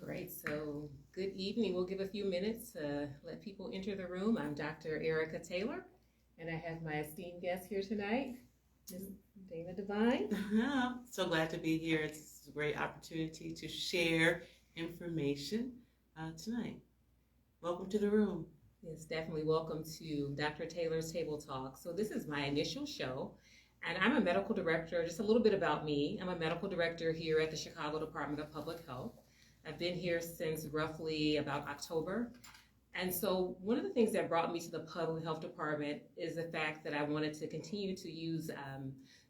Great. So good evening. We'll give a few minutes to let people enter the room. I'm Dr. Erica Taylor, and I have my esteemed guest here tonight, Ms. Dana Devine. So glad to be here. It's a great opportunity to share information tonight. Welcome to the room. Yes, definitely welcome to Dr. Taylor's Table Talk. So this is my initial show, and I'm a medical director. Just a little bit about me. I'm a medical director here at the Chicago Department of Public Health. I've been here since roughly about October. And so one of the things that brought me to the public health department is the fact that I wanted to continue to use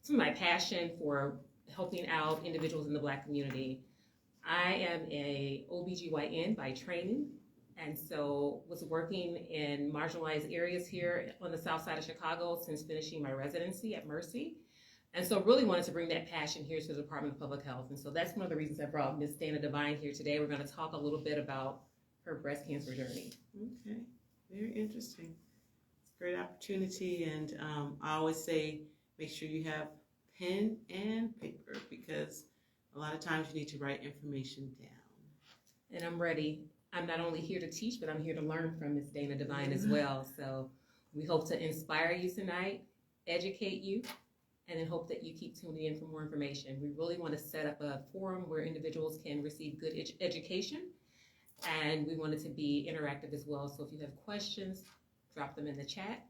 some of my passion for helping out individuals in the Black community. I am a OBGYN by training, and so was working in marginalized areas here on the south side of Chicago since finishing my residency at Mercy. And so really wanted to bring that passion here to the Department of Public Health. And so that's one of the reasons I brought Ms. Dana Devine here today. We're going to talk a little bit about her breast cancer journey. Okay, very interesting. It's a great opportunity, and I always say make sure you have pen and paper because a lot of times you need to write information down. And I'm ready. I'm not only here to teach, but I'm here to learn from Ms. Dana Devine as well. So we hope to inspire you tonight, educate you, and then hope that you keep tuning in for more information. We really want to set up a forum where individuals can receive good education, and we want it to be interactive as well. So if you have questions, drop them in the chat,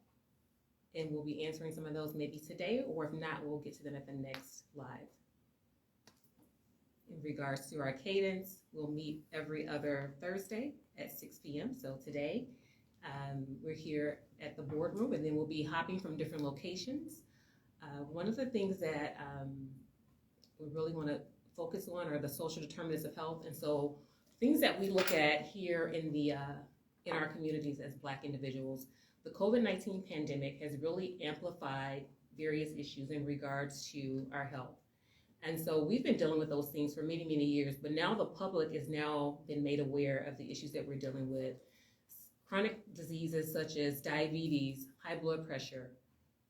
and we'll be answering some of those maybe today, or if not, we'll get to them at the next live. In regards to our cadence, we'll meet every other Thursday at 6 p.m. So today, we're here at the boardroom, and then we'll be hopping from different locations. One of the things that we really want to focus on are the social determinants of health, and so things that we look at here in our communities as Black individuals. The COVID-19 pandemic has really amplified various issues in regards to our health, and so we've been dealing with those things for many, many years. But now the public has now been made aware of the issues that we're dealing with. Chronic diseases such as diabetes, high blood pressure,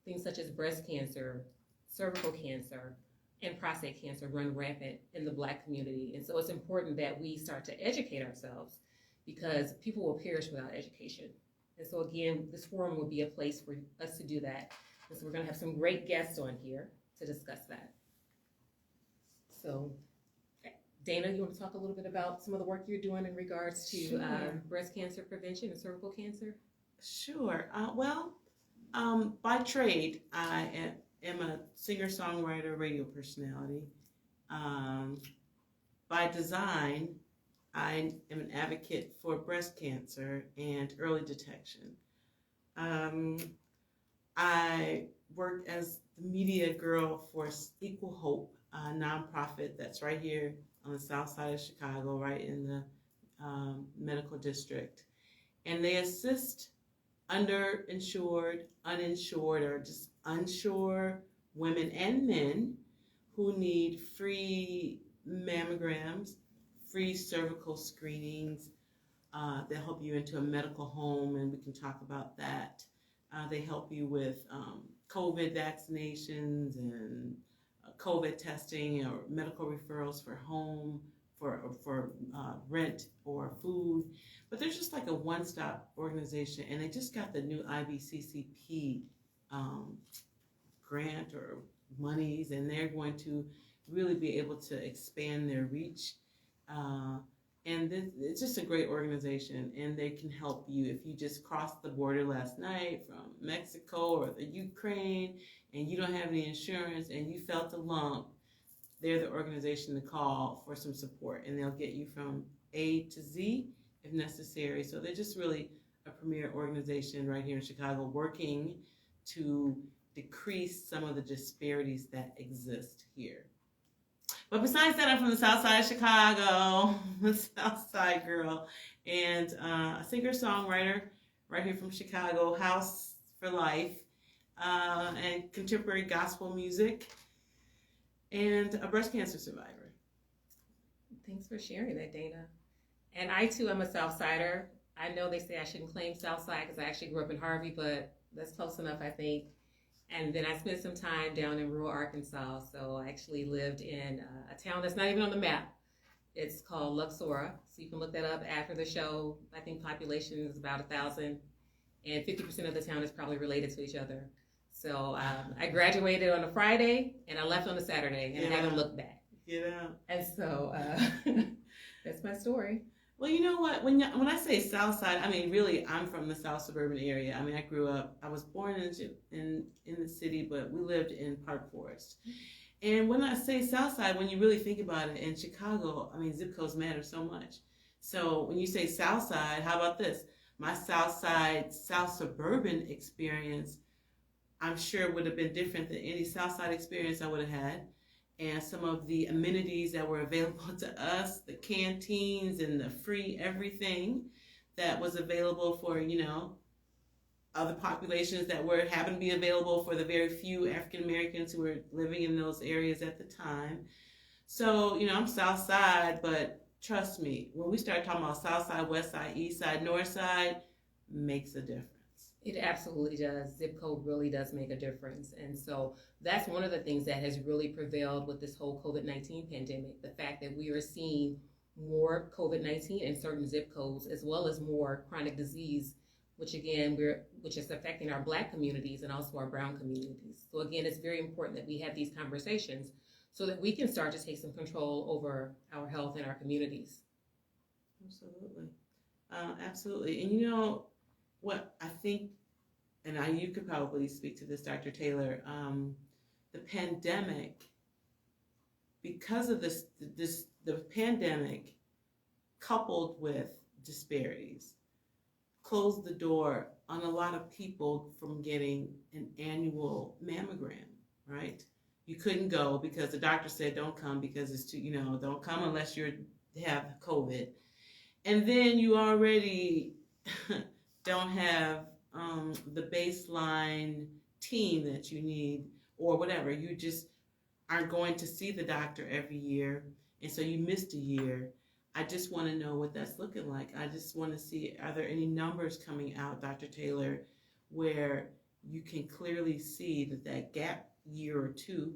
things such as breast cancer, cervical cancer, and prostate cancer run rampant in the Black community. And so it's important that we start to educate ourselves because people will perish without education. And so again, this forum will be a place for us to do that. And so we're gonna have some great guests on here to discuss that. So Dana, you want to talk a little bit about some of the work you're doing in regards to breast cancer prevention and cervical cancer? Sure. By trade, I am a singer-songwriter, radio personality. By design, I am an advocate for breast cancer and early detection. I work as the media girl for Equal Hope, a nonprofit that's right here on the south side of Chicago, right in the medical district. And they assist underinsured, uninsured, or just unsure women and men who need free mammograms, free cervical screenings. They help you into a medical home, and we can talk about that. They help you with COVID vaccinations and COVID testing or medical referrals for home, for rent or food. But there's just like a one-stop organization, and they just got the new IBCCP grant or monies, and they're going to really be able to expand their reach. And it's just a great organization, and they can help you if you just crossed the border last night from Mexico or the Ukraine, and you don't have any insurance, and you felt a lump. They're the organization to call for some support, and they'll get you from A to Z if necessary. So they're just really a premier organization right here in Chicago working to decrease some of the disparities that exist here. But besides that, I'm from the south side of Chicago, the south side girl, and a singer-songwriter right here from Chicago, House for Life, and contemporary gospel music, and a breast cancer survivor. Thanks for sharing that, Dana. And I too am a South Sider. I know they say I shouldn't claim South Side because I actually grew up in Harvey, but that's close enough, I think. And then I spent some time down in rural Arkansas. So I actually lived in a town that's not even on the map. It's called Luxora, so you can look that up after the show. I think population is about 1,000, and 50% of the town is probably related to each other. So I graduated on a Friday, and I left on a Saturday, and I haven't looked back. And so that's my story. Well, you know what? When I say South Side, I mean, really, I'm from the South suburban area. I mean, I was born in the city, but we lived in Park Forest. And when I say South Side, when you really think about it, in Chicago, I mean, zip codes matter so much. So when you say South Side, how about this? My South Side, South suburban experience, I'm sure would have been different than any South Side experience I would have had. And some of the amenities that were available to us, the canteens and the free everything that was available for, other populations that happened to be available for the very few African Americans who were living in those areas at the time. So, I'm South Side, but trust me, when we start talking about South Side, West Side, East Side, North Side, makes a difference. It absolutely does. Zip code really does make a difference. And so that's one of the things that has really prevailed with this whole COVID-19 pandemic, the fact that we are seeing more COVID-19 in certain zip codes, as well as more chronic disease, which is affecting our Black communities and also our brown communities. So again, it's very important that we have these conversations so that we can start to take some control over our health and our communities. Absolutely. Absolutely. And what I think, and you could probably speak to this, Dr. Taylor, the pandemic, because of the pandemic coupled with disparities, closed the door on a lot of people from getting an annual mammogram, right? You couldn't go because the doctor said don't come because it's too, don't come unless you have COVID. And then you already don't have the baseline team that you need or whatever. You just aren't going to see the doctor every year, and so you missed a year. I just want to know what that's looking like. I just want to see, are there any numbers coming out, Dr. Taylor, where you can clearly see that gap year or two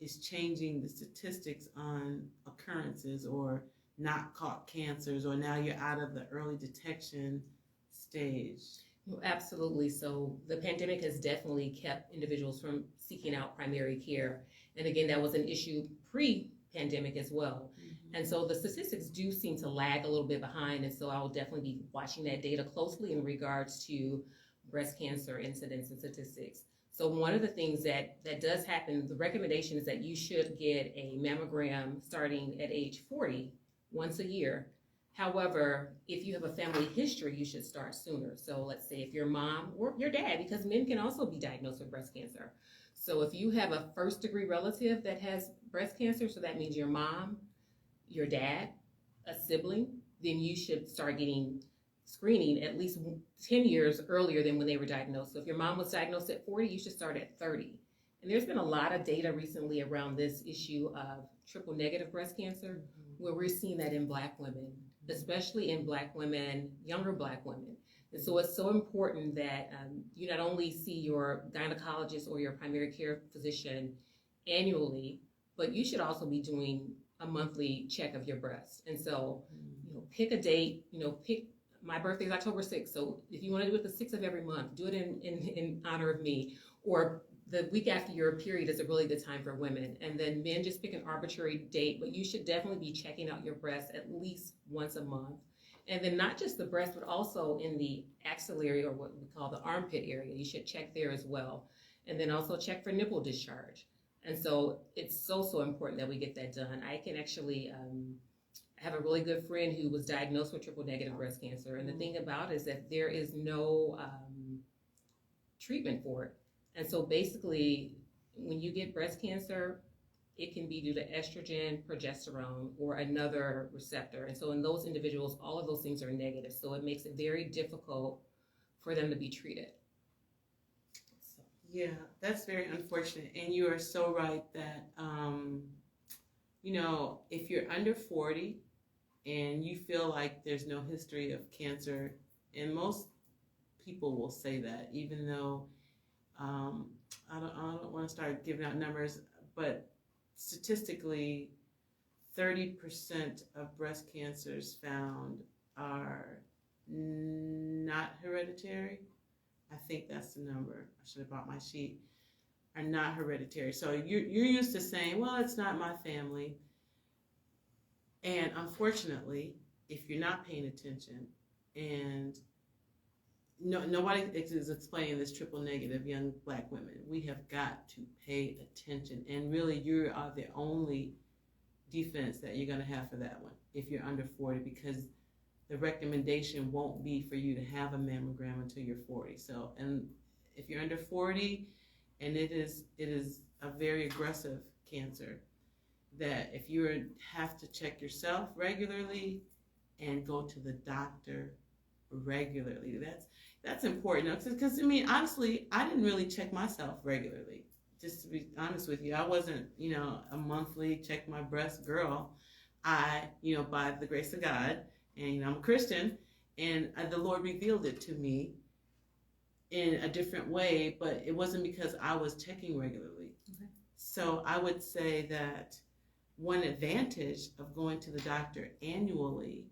is changing the statistics on occurrences or not caught cancers, or now you're out of the early detection stage? Well, absolutely. So the pandemic has definitely kept individuals from seeking out primary care. And again, that was an issue pre-pandemic as well. Mm-hmm. And so the statistics do seem to lag a little bit behind. And so I will definitely be watching that data closely in regards to breast cancer incidence and statistics. So one of the things that does happen, the recommendation is that you should get a mammogram starting at age 40 once a year. However, if you have a family history, you should start sooner. So let's say if your mom or your dad, because men can also be diagnosed with breast cancer. So if you have a first degree relative that has breast cancer, so that means your mom, your dad, a sibling, then you should start getting screening at least 10 years earlier than when they were diagnosed. So if your mom was diagnosed at 40, you should start at 30. And there's been a lot of data recently around this issue of triple negative breast cancer, where we're seeing that in Black women, especially in Black women, younger Black women. And so it's so important that you not only see your gynecologist or your primary care physician annually, but you should also be doing a monthly check of your breast. And so, pick a date, my birthday is October 6th. So if you want to do it the 6th of every month, do it in honor of me. Or the week after your period is a really good time for women. And then men just pick an arbitrary date, but you should definitely be checking out your breast at least once a month. And then not just the breast, but also in the axillary, or what we call the armpit area. You should check there as well. And then also check for nipple discharge. And so it's so important that we get that done. I can actually have a really good friend who was diagnosed with triple negative breast cancer. And the thing about it is that there is no treatment for it. And so basically, when you get breast cancer, it can be due to estrogen, progesterone, or another receptor. And so in those individuals, all of those things are negative. So it makes it very difficult for them to be treated. So. Yeah, that's very unfortunate. And you are so right that, if you're under 40 and you feel like there's no history of cancer, and most people will say that, even though I don't want to start giving out numbers, but statistically, 30% of breast cancers found are not hereditary. I think that's the number. I should have brought my sheet. Are not hereditary. So you're used to saying, well, it's not my family. And unfortunately, if you're not paying attention, and nobody is explaining this triple negative young Black women, we have got to pay attention. And really, you are the only defense that you're going to have for that one if you're under 40, because the recommendation won't be for you to have a mammogram until you're 40. So, and if you're under 40, and it is a very aggressive cancer, that if you have to check yourself regularly and go to the doctor regularly, that's important. Because I mean, honestly, I didn't really check myself regularly. Just to be honest with you, I wasn't, a monthly check my breast girl. I, by the grace of God, and I'm a Christian, and the Lord revealed it to me in a different way, but it wasn't because I was checking regularly. Okay. So I would say that one advantage of going to the doctor annually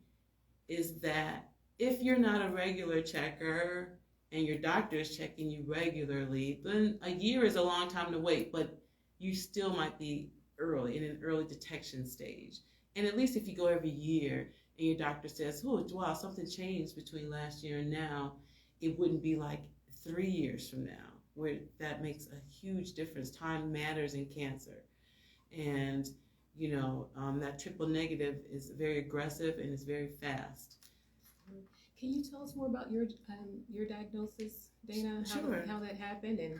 is that if you're not a regular checker and your doctor is checking you regularly, then a year is a long time to wait, but you still might be early, in an early detection stage. And at least if you go every year and your doctor says, oh, wow, something changed between last year and now, it wouldn't be like 3 years from now, where that makes a huge difference. Time matters in cancer. And, that triple negative is very aggressive and it's very fast. Can you tell us more about your diagnosis, Dana? Sure. How that happened and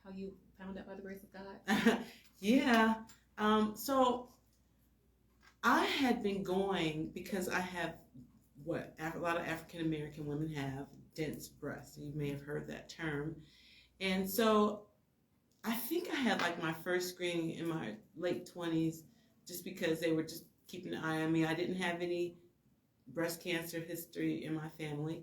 how you found out by the grace of God? Yeah. So I had been going, because I have what a lot of African American women have, dense breasts. You may have heard that term. And so I think I had like my first screening in my late 20s, just because they were just keeping an eye on me. I didn't have any breast cancer history in my family.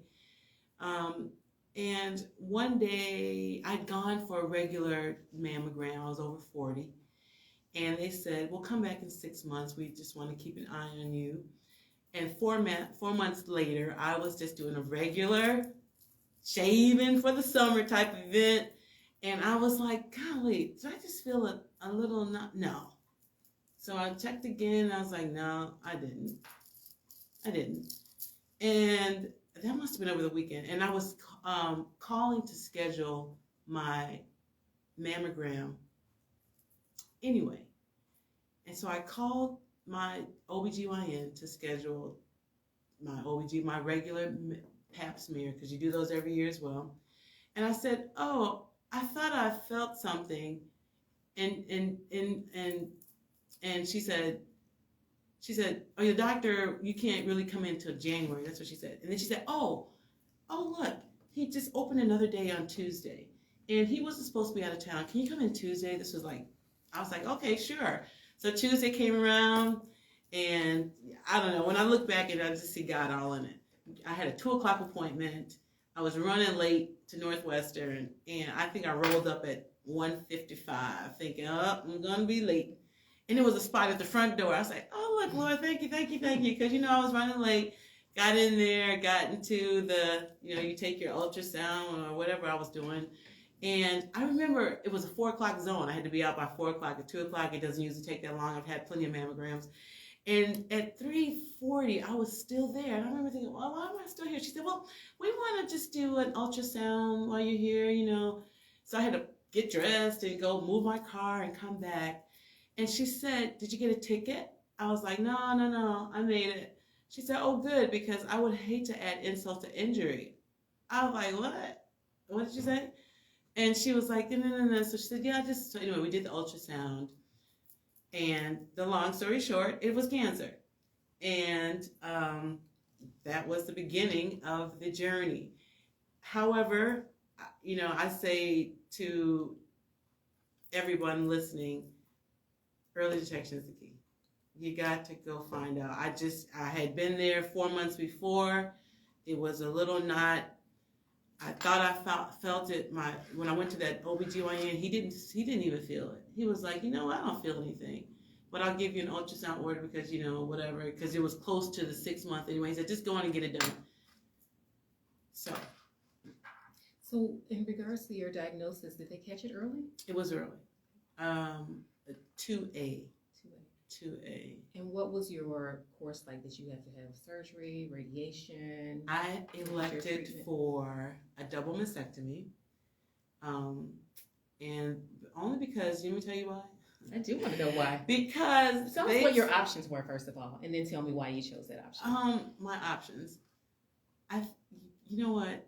And one day I'd gone for a regular mammogram. I was over 40. And they said, well, come back in 6 months. We just want to keep an eye on you. And 4 months later, I was just doing a regular shaving for the summer type event. And I was like, golly, did I just feel a little no. So I checked again, and I was like, no, I didn't. And that must have been over the weekend. And I was calling to schedule my mammogram anyway. And so I called my OBGYN to schedule my regular pap smear, because you do those every year as well. And I said, oh, I thought I felt something. And she said, oh, your doctor, you can't really come in until January. That's what she said. And then she said, oh, look, he just opened another day on Tuesday. And he wasn't supposed to be out of town. Can you come in Tuesday? I was like, okay, sure. So Tuesday came around, and I don't know. When I look back at it, I just see God all in it. I had a 2:00 appointment. I was running late to Northwestern, and I think I rolled up at 1:55, thinking, oh, I'm going to be late. And there was a spot at the front door. I was like, oh, look, Lord, thank you. Because, I was running late, got in there, got into the, you take your ultrasound or whatever I was doing. And I remember it was a 4:00 zone. I had to be out by 4:00. At 2:00, it doesn't usually take that long. I've had plenty of mammograms. And at 3:40, I was still there. And I remember thinking, well, why am I still here? She said, well, we want to just do an ultrasound while you're here, So I had to get dressed and go move my car and come back. And she said, did you get a ticket? I was like, no, I made it. She said, oh, good, because I would hate to add insult to injury. I was like, what? What did you say? And she was like, no. So she said, yeah, so anyway, we did the ultrasound. And the long story short, it was cancer. And that was the beginning of the journey. However, I say to everyone listening, early detection is the key. You got to go find out. I had been there 4 months before. It was a little knot. I thought I felt it. When I went to that OBGYN, he didn't even feel it. He was like, I don't feel anything. but I'll give you an ultrasound order because, whatever, because it was close to the 6 month anyway. He said, just go on and get it done. So in regards to your diagnosis, did they catch it early? it was early. 2A. 2A. And what was your course like? Did you have to have surgery, radiation? I elected for a double mastectomy. And only because, let me tell you why. I do want to know why. Because tell us what your options were, first of all, and then tell me why you chose that option. My options. You know what?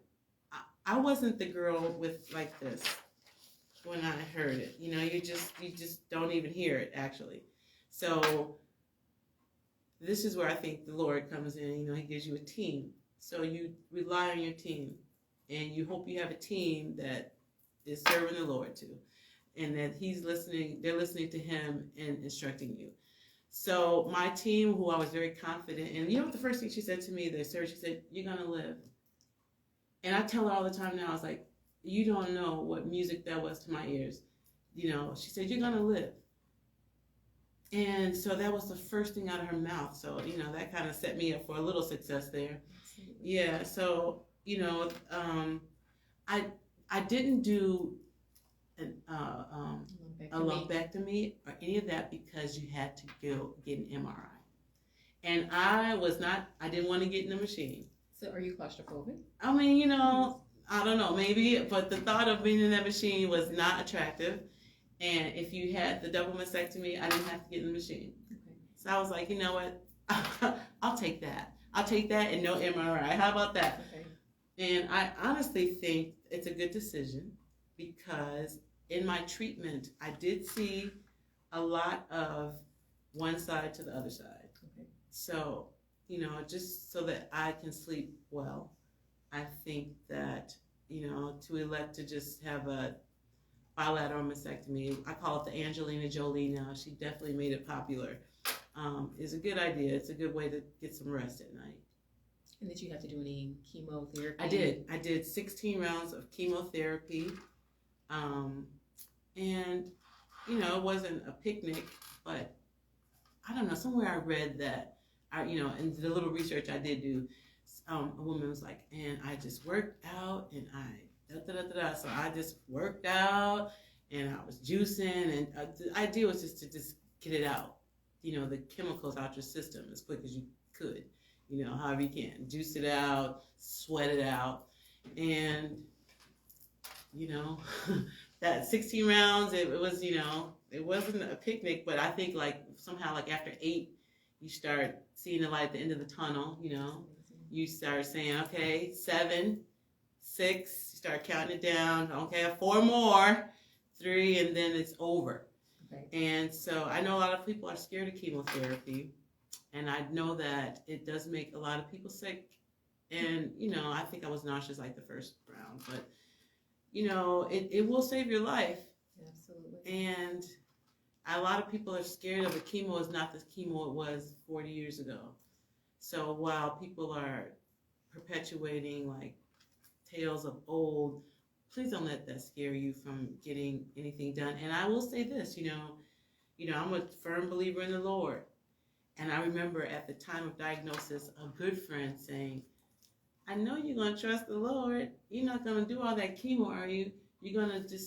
I wasn't the girl with like this when I heard it. You just don't even hear it actually. So this is where I think the Lord comes in. He gives you a team. So you rely on your team, and you hope you have a team that is serving the Lord too, and that they're listening to him and instructing you. So my team, who I was very confident in, what the first thing she said to me, she said, "You're going to live." And I tell her all the time now, I was like, you don't know what music that was to my ears. She said, "You're going to live." And so that was the first thing out of her mouth. So, that kind of set me up for a little success there. Absolutely. Yeah. So, I didn't do a lumpectomy or any of that because you had to go get an MRI. And I didn't want to get in the machine. So are you claustrophobic? I mean, I don't know, maybe, but the thought of being in that machine was not attractive. And if you had the double mastectomy, I didn't have to get in the machine. Okay. So I was like, you know what? I'll take that. I'll take that and no MRI. How about that? Okay. And I honestly think it's a good decision because in my treatment, I did see a lot of one side to the other side. Okay. So, just so that I can sleep well, I think that, to elect to just have a bilateral mastectomy, I call it the Angelina Jolie now. She definitely made it popular. Is a good idea. It's a good way to get some rest at night. And did you have to do any chemotherapy? I did. I did 16 rounds of chemotherapy. And, it wasn't a picnic, but I don't know, somewhere I read that, and the little research I did do, a woman was like, and I just worked out and so I just worked out and I was juicing, and the idea was just to get it out, the chemicals out your system as quick as you could, however you can. Juice it out, sweat it out. And, that 16 rounds, it was, it wasn't a picnic, but I think somehow after 8, you start seeing the light at the end of the tunnel, You start saying, okay, 7, 6, you start counting it down. Okay, 4 more, 3, and then it's over. Okay. And so I know a lot of people are scared of chemotherapy, and I know that it does make a lot of people sick. And, I think I was nauseous the first round, but, it will save your life. Absolutely. And a lot of people are scared of it. Chemo is not the chemo it was 40 years ago. So while people are perpetuating tales of old, please don't let that scare you from getting anything done. And I will say this, I'm a firm believer in the Lord. And I remember at the time of diagnosis, a good friend saying, I know you're going to trust the Lord. You're not going to do all that chemo, are you? You're going to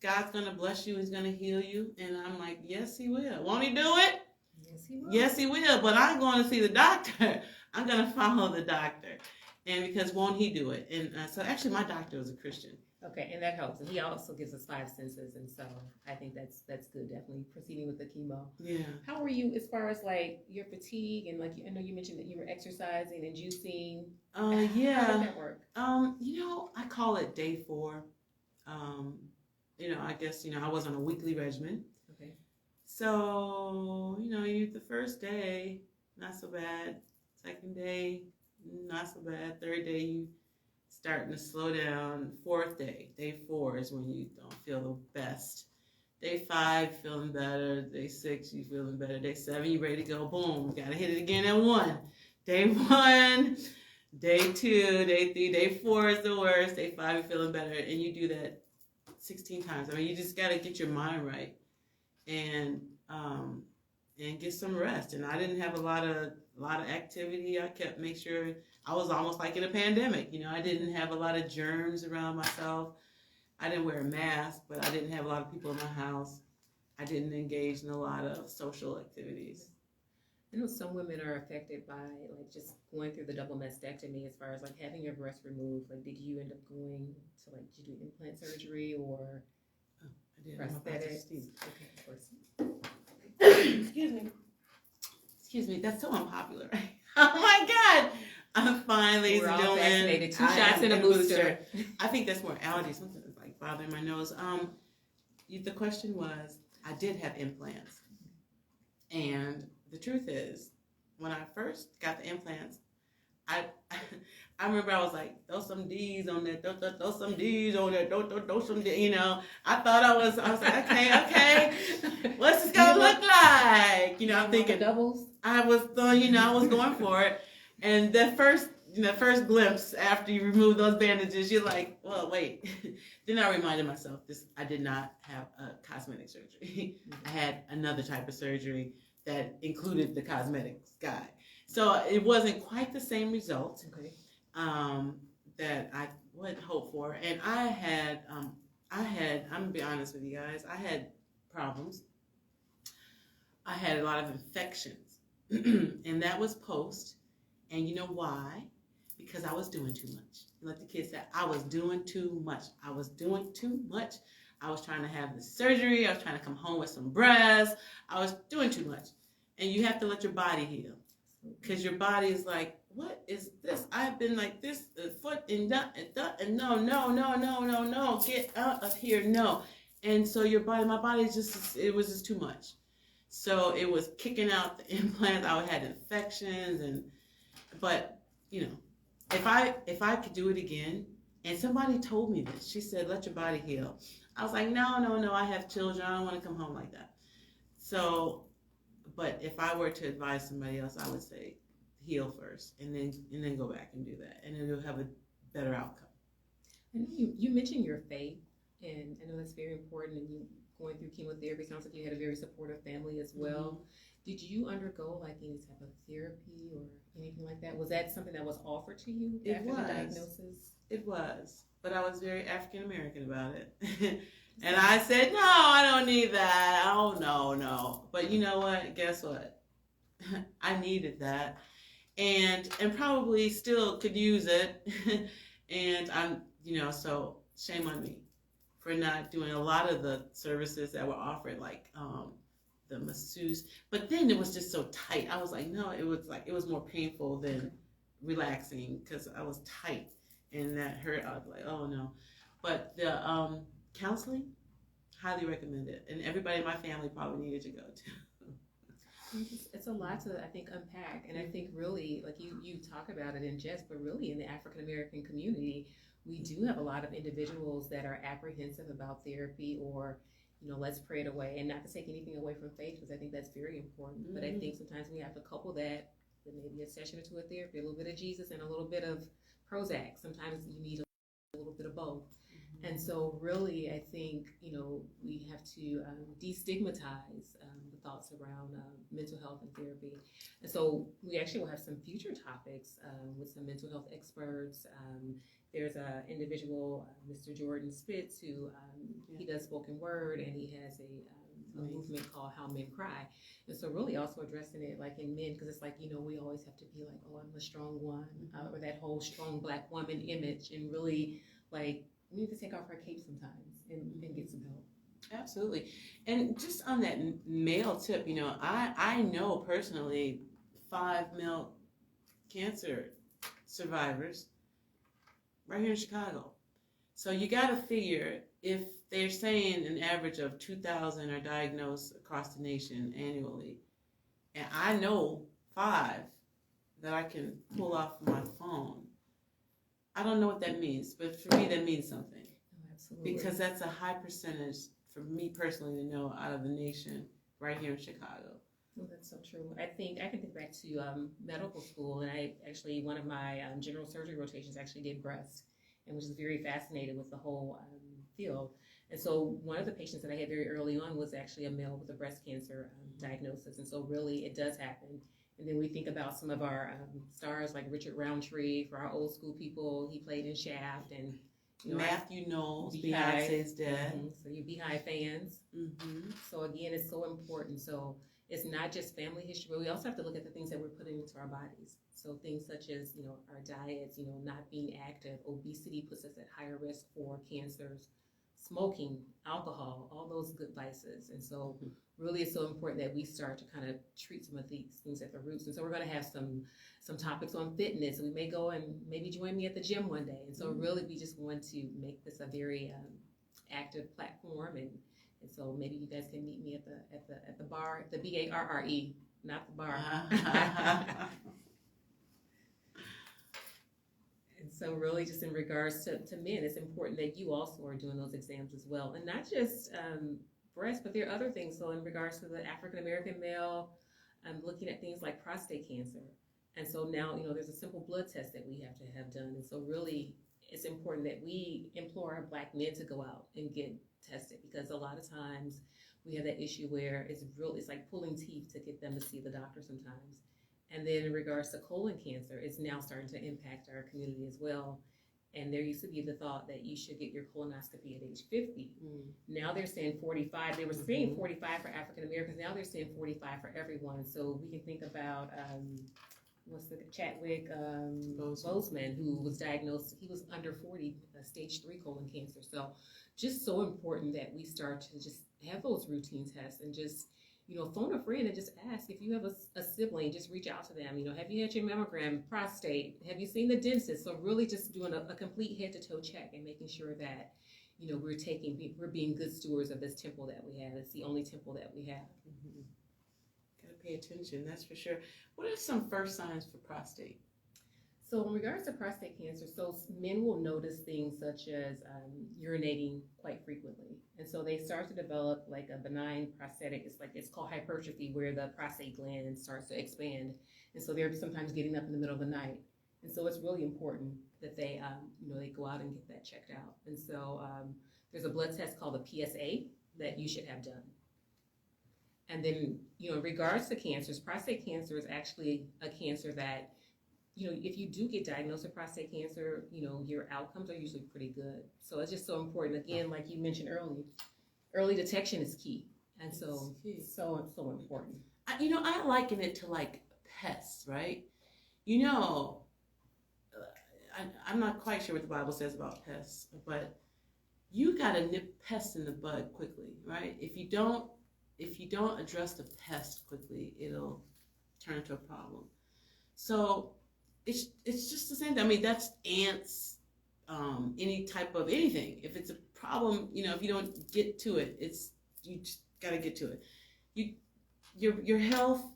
God's going to bless you. He's going to heal you. And I'm like, yes, he will. Won't he do it? Yes, he will. Yes, he will. But I'm going to see the doctor. I'm going to follow the doctor. And because won't he do it? And so actually my doctor was a Christian. Okay, and that helps. And he also gives us 5 senses. And so I think that's good, definitely proceeding with the chemo. Yeah. How were you as far as your fatigue and I know you mentioned that you were exercising and juicing. Yeah. How did that work? I call it day 4. I guess, I was on a weekly regimen. Okay. So, the first day, not so bad. Second day, not so bad. Third day, you starting to slow down. Fourth day, day 4 is when you don't feel the best. Day 5, feeling better. Day 6, you feeling better. Day 7, you ready to go. Boom, got to hit it again at 1. Day 1, day 2, day 3, day 4 is the worst. Day 5, you're feeling better. And you do that 16 times. I mean, you just got to get your mind right. And and get some rest. And I didn't have a lot of activity. I kept make sure I was almost like in a pandemic. I didn't have a lot of germs around myself. I didn't wear a mask, but I didn't have a lot of people in my house. I didn't engage in a lot of social activities. I know some women are affected by like just going through the double mastectomy as far as like having your breast removed. Like, did you end up going to like, did you do implant surgery or prosthetics? Okay, of course. Excuse me. That's so unpopular. Oh my God. I'm fine, ladies and gentlemen. Vaccinated. 2 shots and a booster. I think that's more allergies. Something is like bothering my nose. The question was, I did have implants, and the truth is, when I first got the implants, I remember I was like, throw some D's on that, throw some D's on that, throw some D, I thought I was like, okay, what's this gonna look like? I'm thinking doubles. I was going for it, and that first glimpse after you remove those bandages, you're like, well, wait. Then I reminded myself, I did not have a cosmetic surgery. I had another type of surgery that included the cosmetics guy. So it wasn't quite the same result that I would hope for. And I'm gonna be honest with you guys, I had problems. I had a lot of infections, and that was post. And you know why? Because I was doing too much. Like the kids said, I was doing too much. I was trying to have the surgery. I was trying to come home with some breasts. I was doing too much. And you have to let your body heal. Because your body is like, what is this? I've been like this, foot and no, get out of here, no. And so my body it was just too much. So it was kicking out the implants. I had infections but if I could do it again, and somebody told me this, she said, let your body heal. I was like, no, I have children. I don't want to come home like that. So, but if I were to advise somebody else, I would say heal first and then go back and do that. And then you'll have a better outcome. I know you mentioned your faith, and I know that's very important, and you going through chemotherapy, sounds like you had a very supportive family as well. Mm-hmm. Did you undergo like any type of therapy or anything like that? Was that something that was offered to you after the diagnosis? It was, but I was very African American about it. And I said, no, I don't need that. Oh, no. But you know what? Guess what? I needed that. And probably still could use it. And I'm, so shame on me for not doing a lot of the services that were offered, like the masseuse. But then it was just so tight. I was like, no, it was more painful than relaxing because I was tight and that hurt. I was like, oh no. But the counseling, highly recommend it. And everybody in my family probably needed to go to. It's a lot to, I think, unpack. And I think really, like you talk about it in jest, but really in the African American community, we do have a lot of individuals that are apprehensive about therapy or, let's pray it away. And not to take anything away from faith, because I think that's very important. Mm-hmm. But I think sometimes we have to couple that with maybe a session or two of therapy, a little bit of Jesus and a little bit of Prozac. Sometimes you need a little bit of both. Mm-hmm. And so really, I think, we have to destigmatize the thoughts around mental health and therapy. And so we actually will have some future topics with some mental health experts. There's an individual, Mr. Jordan Spitz, who he does spoken word, and he has a movement called How Men Cry. And so really also addressing it like in men, because it's like, we always have to be like, oh, I'm the strong one, or that whole strong Black woman image, and really like we need to take off our cape sometimes and get some help. Absolutely. And just on that male tip, I know personally 5 male cancer survivors right here in Chicago. So you got to figure if they're saying an average of 2,000 are diagnosed across the nation annually, and I know 5 that I can pull off my phone. I don't know what that means, but for me that means something. Oh, absolutely. Because that's a high percentage for me personally to know out of the nation right here in Chicago. Well, that's so true. I can think back to medical school, and I actually, one of my general surgery rotations actually did breast, and was just very fascinated with the whole field. And so one of the patients that I had very early on was actually a male with a breast cancer diagnosis. And so really it does happen. And then we think about some of our stars like Richard Roundtree. For our old school people, he played in Shaft, and Matthew Knowles, Beehive. Beyonce's dad. So you Beehive fans. Mm-hmm. So again, it's so important. So it's not just family history, but we also have to look at the things that we're putting into our bodies. So things such as, our diets, not being active, obesity puts us at higher risk for cancers, smoking, alcohol, all those good vices. And so really it's so important that we start to kind of treat some of these things at the roots. And so we're going to have some topics on fitness. We may go and maybe join me at the gym one day. And so really we just want to make this a very active platform. And so maybe you guys can meet me at the bar, the BARRE, not the bar. And so really just in regards to men, it's important that you also are doing those exams as well. And not just breast, but there are other things. So in regards to the African-American male, I'm looking at things like prostate cancer. And so now, there's a simple blood test that we have to have done. And so really it's important that we implore our Black men to go out and get tested, because a lot of times we have that issue where it's like pulling teeth to get them to see the doctor sometimes. And then in regards to colon cancer, it's now starting to impact our community as well. And there used to be the thought that you should get your colonoscopy at age 50. Now they're saying 45. They were saying 45 for African Americans. Now they're saying 45 for everyone. So we can think about Chadwick Boseman, who was diagnosed, he was under 40, stage 3 colon cancer. So just so important that we start to just have those routine tests and just, phone a friend and just ask. If you have a sibling, just reach out to them. Have you had your mammogram, prostate? Have you seen the dentist? So really just doing a complete head-to-toe check and making sure that, we're being good stewards of this temple that we have. It's the only temple that we have. Got to pay attention, that's for sure. What are some first signs for prostate? So in regards to prostate cancer, so men will notice things such as urinating quite frequently. And so they start to develop like a benign prostatic, it's called hypertrophy, where the prostate gland starts to expand. And so they're sometimes getting up in the middle of the night. And so it's really important that they, they go out and get that checked out. And so there's a blood test called a PSA that you should have done. And then, in regards to cancers, prostate cancer is actually a cancer that, if you do get diagnosed with prostate cancer, your outcomes are usually pretty good. So it's just so important. Again, like you mentioned early detection is key. And so important. I liken it to like pests, right? I'm not quite sure what the Bible says about pests, but you got to nip pests in the bud quickly, right? If you don't address the pest quickly, it'll turn into a problem. So it's just the same thing. I mean, that's ants, any type of anything. If it's a problem, if you don't get to it, you just gotta get to it. Your health,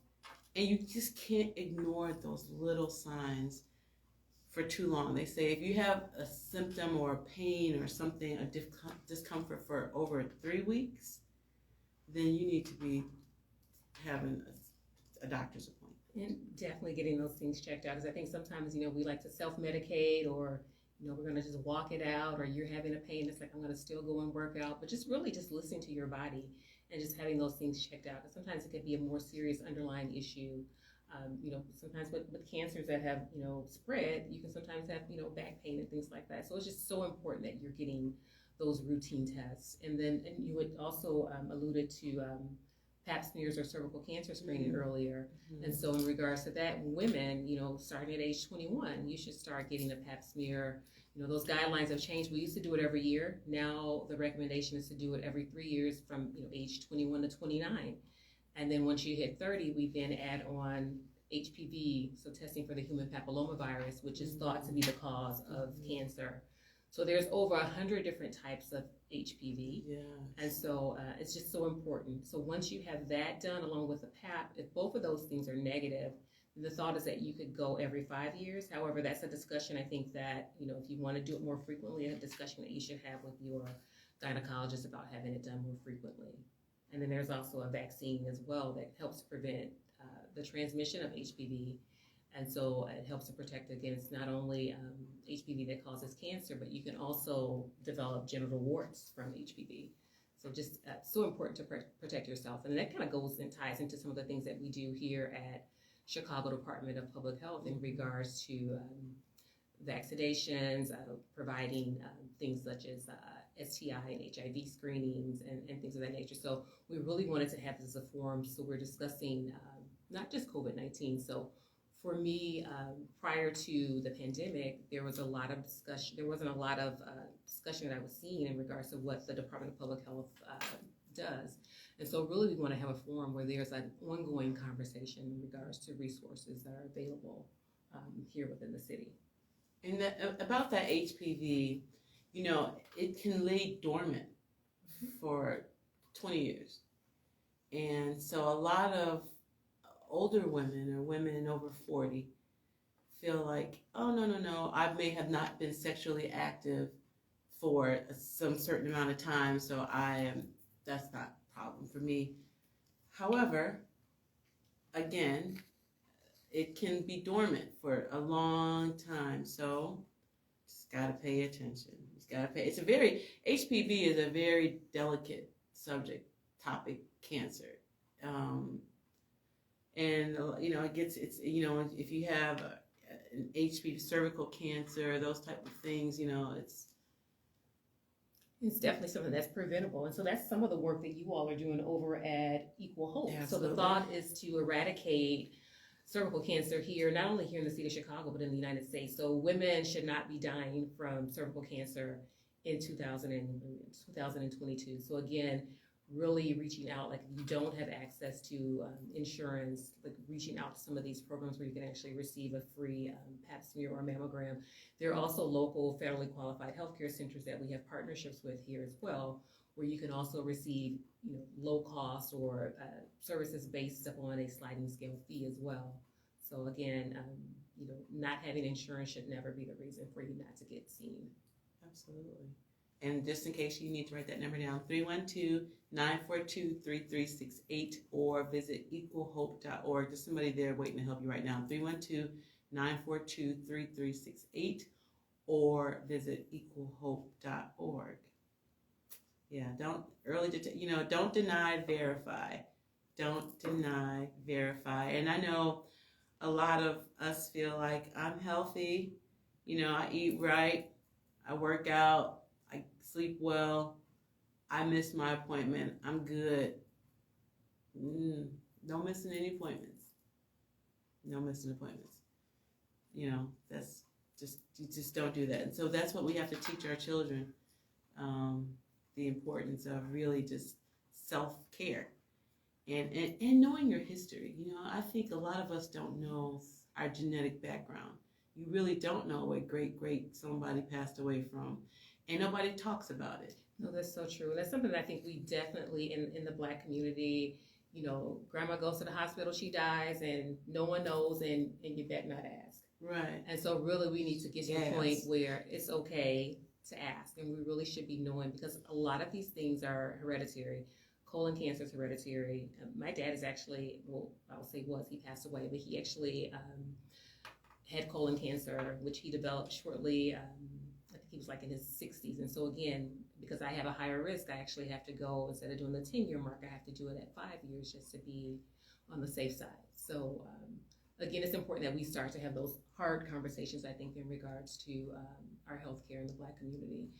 and you just can't ignore those little signs for too long. They say if you have a symptom or a pain or something, a discomfort for over 3 weeks, then you need to be having a doctor's appointment. And definitely getting those things checked out, because I think sometimes, we like to self-medicate, or, we're going to just walk it out, or you're having a pain, it's like, I'm going to still go and work out. But just really just listening to your body and just having those things checked out. Because sometimes it could be a more serious underlying issue. Sometimes with cancers that have, spread, you can sometimes have, back pain and things like that. So it's just so important that you're getting those routine tests. And you had also alluded to Pap smears or cervical cancer screening earlier. And so in regards to that, women, starting at age 21, you should start getting a Pap smear. Those guidelines have changed. We used to do it every year. Now the recommendation is to do it every 3 years from age 21 to 29. And then once you hit 30, we then add on HPV, so testing for the human papillomavirus, which is thought to be the cause of cancer. So there's over 100 different types of HPV. Yeah. And so it's just so important. So once you have that done along with the PAP, if both of those things are negative, the thought is that you could go every 5 years. However, that's a discussion I think that, if you want to do it more frequently, a discussion that you should have with your gynecologist about having it done more frequently. And then there's also a vaccine as well that helps prevent the transmission of HPV. And so it helps to protect against not only HPV that causes cancer, but you can also develop genital warts from HPV. So just so important to protect yourself. And that kind of goes and ties into some of the things that we do here at Chicago Department of Public Health in regards to vaccinations, providing things such as STI and HIV screenings and things of that nature. So we really wanted to have this as a forum. So we're discussing not just COVID-19. So for me, prior to the pandemic, there was a lot of discussion. There wasn't a lot of discussion that I was seeing in regards to what the Department of Public Health does. And so really we want to have a forum where there's an ongoing conversation in regards to resources that are available here within the city. And about that HPV, you know, it can lay dormant for 20 years. And so a lot of older women or women over 40 feel like, oh, no, I may have not been sexually active for some certain amount of time, so that's not a problem for me. However, again, it can be dormant for a long time, so just gotta pay attention. HPV is a very delicate subject, topic, cancer. And you know, if you have an HPV, cervical cancer, those type of things, you know, it's definitely something that's preventable. And so that's some of the work that you all are doing over at Equal Hope. Absolutely. So the thought is to eradicate cervical cancer here, not only here in the city of Chicago, but in the United States. So women should not be dying from cervical cancer in 2022. So again, really reaching out, like if you don't have access to insurance, like reaching out to some of these programs where you can actually receive a free pap smear or mammogram. There are also local federally qualified healthcare centers that we have partnerships with here as well, where you can also receive, you know, low cost or services based upon a sliding scale fee as well. So again, you know, not having insurance should never be the reason for you not to get seen. Absolutely. And just in case you need to write that number down, 312-942-3368 or visit equalhope.org. There's somebody there waiting to help you right now. 312-942-3368 or visit equalhope.org. Yeah, don't deny, verify. Don't deny, verify. And I know a lot of us feel like I'm healthy, you know, I eat right, I work out, I sleep well, I missed my appointment, I'm good. No missing any appointments. No missing appointments. You know, that's you just don't do that. And so that's what we have to teach our children, the importance of really just self-care and knowing your history. You know, I think a lot of us don't know our genetic background. You really don't know what great somebody passed away from. And nobody talks about it. No, that's so true. That's something that I think we definitely, in the Black community, you know, grandma goes to the hospital, she dies, and no one knows, and you better not ask. Right. And so really we need to get to the point where it's okay to ask, and we really should be knowing, because a lot of these things are hereditary. Colon cancer is hereditary. My dad is actually, well, I'll say he passed away, but he actually had colon cancer, which he developed shortly, I think he was like in his 60s. And so again, because I have a higher risk, I actually have to go, instead of doing the 10-year mark, I have to do it at 5 years just to be on the safe side. So again, it's important that we start to have those hard conversations, I think, in regards to our healthcare in the Black community.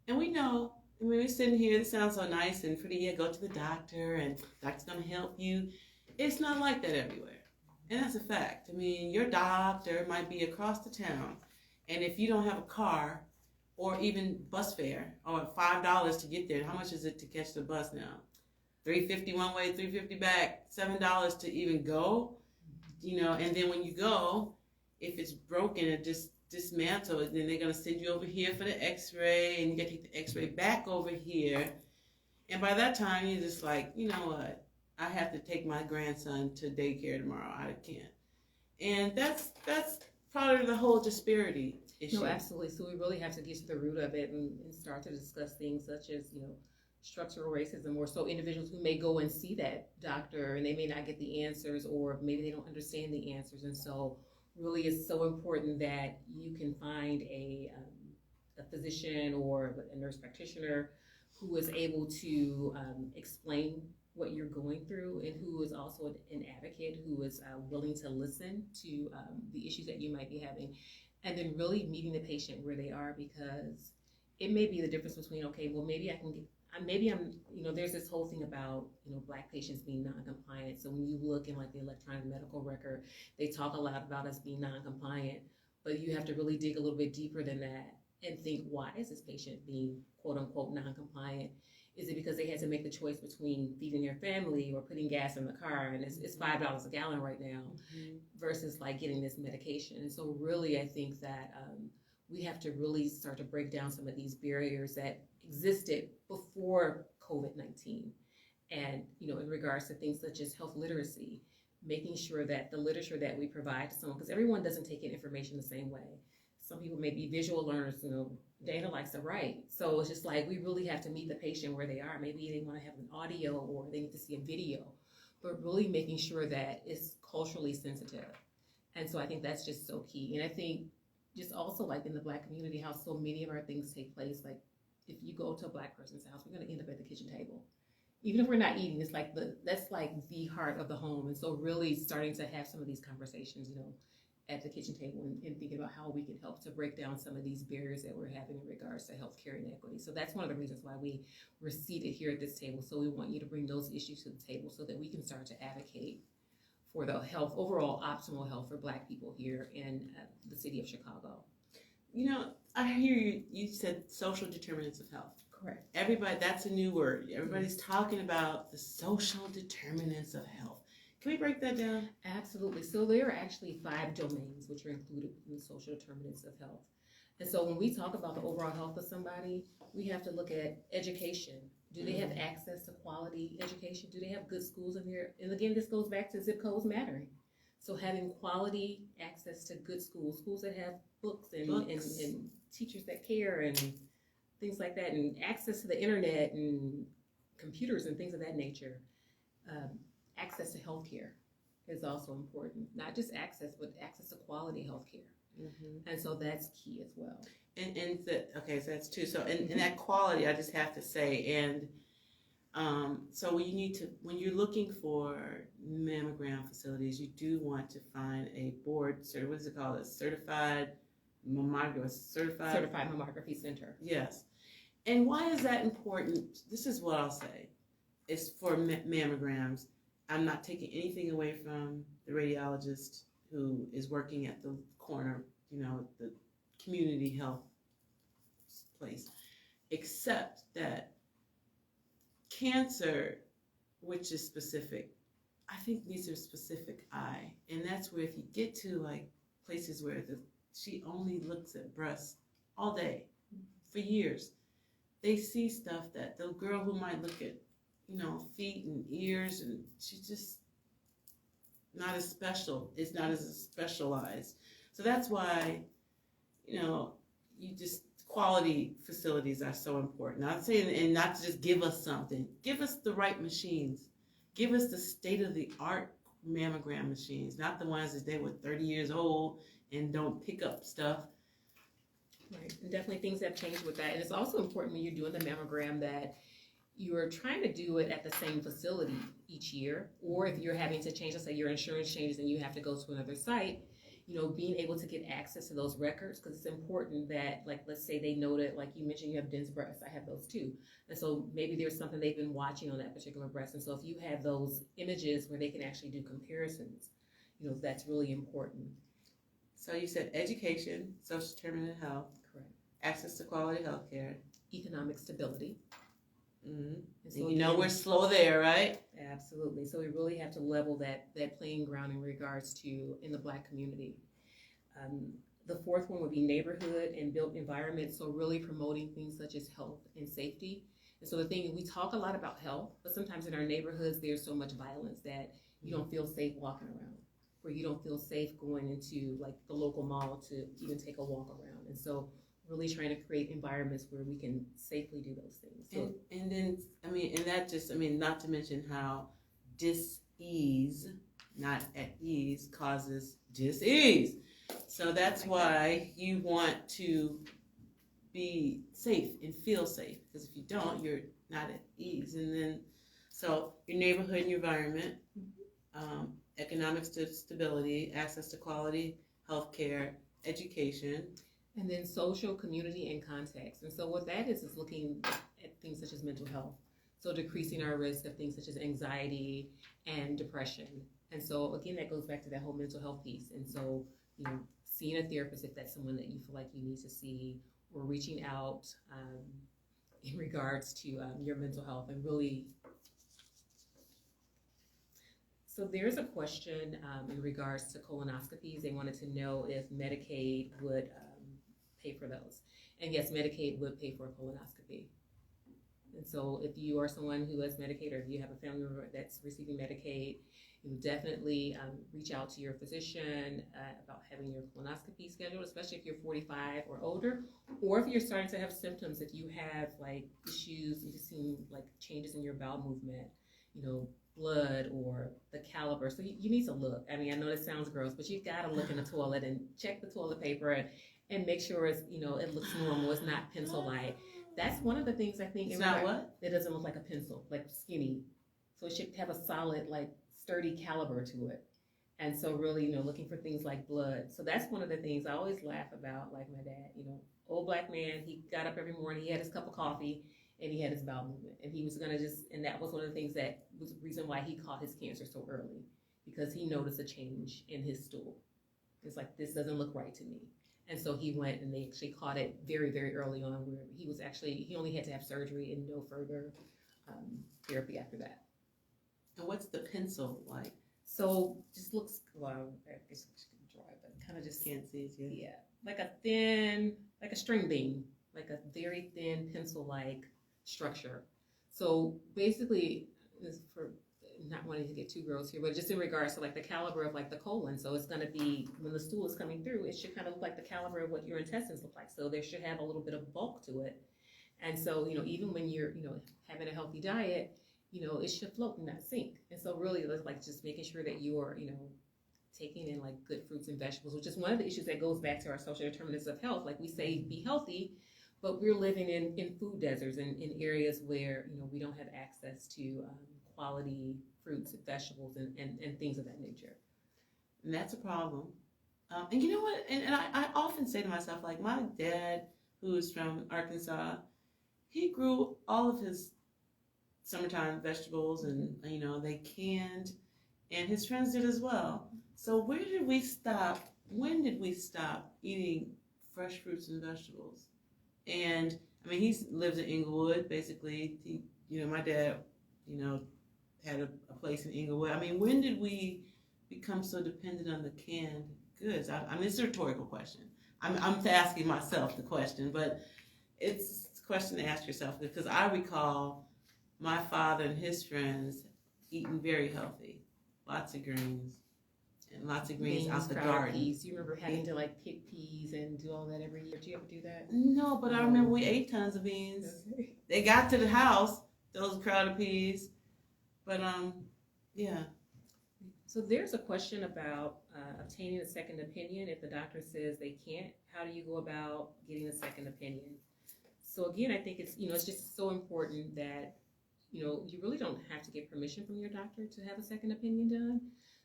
And we know, I mean, we're sitting here, this sounds so nice and pretty, yeah, go to the doctor and the doctor's gonna help you. It's not like that everywhere. And that's a fact. I mean, your doctor might be across the town, and if you don't have a car or even bus fare, or $5 to get there, how much is it to catch the bus now? $3.50 one way, $3.50 back, $7 to even go, you know, and then when you go, if it's broken and just dismantle it, then they're going to send you over here for the x-ray, and you got to take the x-ray back over here. And by that time, you're just like, you know what? I have to take my grandson to daycare tomorrow. I can't. And that's part of the whole disparity issue. No, absolutely. So we really have to get to the root of it and start to discuss things such as, you know, structural racism, or so individuals who may go and see that doctor and they may not get the answers, or maybe they don't understand the answers. And so really is so important that you can find a physician or a nurse practitioner who is able to explain what you're going through, and who is also an advocate who is willing to listen to the issues that you might be having, and then really meeting the patient where they are, because it may be the difference between, okay, well, maybe I can get, maybe I'm, there's this whole thing about, Black patients being non-compliant. So when you look in like the electronic medical record, they talk a lot about us being non-compliant, but you have to really dig a little bit deeper than that and think, why is this patient being quote unquote non-compliant? Is it because they had to make the choice between feeding their family or putting gas in the car, and it's $5 a gallon right now, versus like getting this medication? And so really, I think that we have to really start to break down some of these barriers that existed before COVID-19. And, in regards to things such as health literacy, making sure that the literature that we provide to someone, because everyone doesn't take in information the same way. Some people may be visual learners, Dana likes to write. So it's just like, we really have to meet the patient where they are. Maybe they want to have an audio or they need to see a video, but really making sure that it's culturally sensitive. And so I think that's just so key. And I think just also like in the Black community, how so many of our things take place. Like if you go to a Black person's house, we're going to end up at the kitchen table. Even if we're not eating, it's like that's like the heart of the home. And so really starting to have some of these conversations, at the kitchen table, and thinking about how we can help to break down some of these barriers that we're having in regards to healthcare inequity. So that's one of the reasons why we're seated here at this table. So we want you to bring those issues to the table so that we can start to advocate for the health, overall optimal health for Black people here in the city of Chicago. I hear you said social determinants of health. Correct. Everybody, that's a new word. Everybody's talking about the social determinants of health. Can we break that down? Absolutely. So there are actually 5 domains which are included in the social determinants of health. And so when we talk about the overall health of somebody, we have to look at education. Do they have access to quality education? Do they have good schools in there? And again, this goes back to zip codes mattering. So having quality access to good schools that have books and teachers that care and things like that, and access to the internet and computers and things of that nature. Access to healthcare is also important. Not just access, but access to quality healthcare. And so that's key as well. So that's two. So and that quality, I just have to say, and so when you're looking for mammogram facilities, you do want to find a certified mammography center. Yes. And why is that important? This is what I'll say. It's for mammograms. I'm not taking anything away from the radiologist who is working at the corner, the community health place, except that cancer, which is specific, I think needs a specific eye. And that's where if you get to like places where she only looks at breasts all day for years, they see stuff that the girl who might look at feet and ears, and she's just not as special. It's not as specialized. So that's why, quality facilities are so important. Not saying, and not to just give us something. Give us the right machines. Give us the state-of-the-art mammogram machines, not the ones that they were 30 years old and don't pick up stuff. Right, and definitely things have changed with that. And it's also important when you're doing the mammogram that you're trying to do it at the same facility each year, or if you're having to change, let's say your insurance changes and you have to go to another site, being able to get access to those records, because it's important that, like, let's say they know that, like you mentioned, you have dense breasts. I have those too. And so maybe there's something they've been watching on that particular breast. And so if you have those images where they can actually do comparisons, that's really important. So you said education, social determinant of health. Correct. Access to quality health care. Economic stability. And so we're slow there, right? Absolutely. So we really have to level that playing ground in regards to in the Black community. The fourth one would be neighborhood and built environment. So really promoting things such as health and safety. And so the thing, we talk a lot about health, but sometimes in our neighborhoods, there's so much violence that you don't feel safe walking around, or you don't feel safe going into like the local mall to even take a walk around. And so really trying to create environments where we can safely do those things. So, and then, not to mention how dis-ease not at ease causes dis-ease. So that's why you want to be safe and feel safe, because if you don't, you're not at ease. And then, so your neighborhood and your environment, economic stability, access to quality health care, education. And then social, community, and context. And so what that is looking at things such as mental health. So decreasing our risk of things such as anxiety and depression. And so again, that goes back to that whole mental health piece. And so, seeing a therapist if that's someone that you feel like you need to see, or reaching out in regards to your mental health, and really. So there's a question in regards to colonoscopies. They wanted to know if Medicaid would pay for those. And yes, Medicaid would pay for a colonoscopy. And so if you are someone who has Medicaid, or if you have a family member that's receiving Medicaid, you definitely reach out to your physician about having your colonoscopy scheduled, especially if you're 45 or older, or if you're starting to have symptoms, if you have like issues, you seem like changes in your bowel movement, blood or the caliber. So you need to look. I mean, I know this sounds gross, but you gotta look in the toilet and check the toilet paper and make sure it's, it looks normal. It's not pencil-like. That's one of the things I think. It's not what? It doesn't look like a pencil, like skinny. So it should have a solid, like sturdy caliber to it. And so really, looking for things like blood. So that's one of the things I always laugh about, like my dad, old black man, he got up every morning, he had his cup of coffee, and he had his bowel movement. And he was going to and that was one of the things that was the reason why he caught his cancer so early, because he noticed a change in his stool. It's like, this doesn't look right to me. And so he went, and they actually caught it very, very early on, where he only had to have surgery and no further therapy after that. And what's the pencil like? So just looks, well, I guess I can draw it, but kind of just can't see it yet. Yeah, like a thin, like a string bean, like a very thin pencil-like structure. So basically, this for not wanting to get too gross here, but just in regards to like the caliber of like the colon. So it's going to be, when the stool is coming through, it should kind of look like the caliber of what your intestines look like. So there should have a little bit of bulk to it. And so, even when you're, having a healthy diet, it should float and not sink. And so really, it's like just making sure that you're, taking in like good fruits and vegetables, which is one of the issues that goes back to our social determinants of health. Like we say, be healthy, but we're living in food deserts and in areas where, we don't have access to quality fruits and vegetables and things of that nature. And that's a problem. And you know what? And I often say to myself, like my dad, who is from Arkansas, he grew all of his summertime vegetables and, they canned, and his friends did as well. So where did we stop? When did we stop eating fresh fruits and vegetables? And I mean, he lives in Inglewood, basically. My dad, had a place in Inglewood. I mean, when did we become so dependent on the canned goods? I mean, it's a rhetorical question. I'm asking myself the question, but it's a question to ask yourself, because I recall my father and his friends eating very healthy, lots of greens, and lots of greens out the garden. Peas. Do you remember having to like pick peas and do all that every year? Did you ever do that? No, but I remember we ate tons of beans. Okay. They got to the house, those crowded peas. But yeah. So there's a question about obtaining a second opinion. If the doctor says they can't, how do you go about getting a second opinion? So again, I think it's it's just so important that you really don't have to get permission from your doctor to have a second opinion done.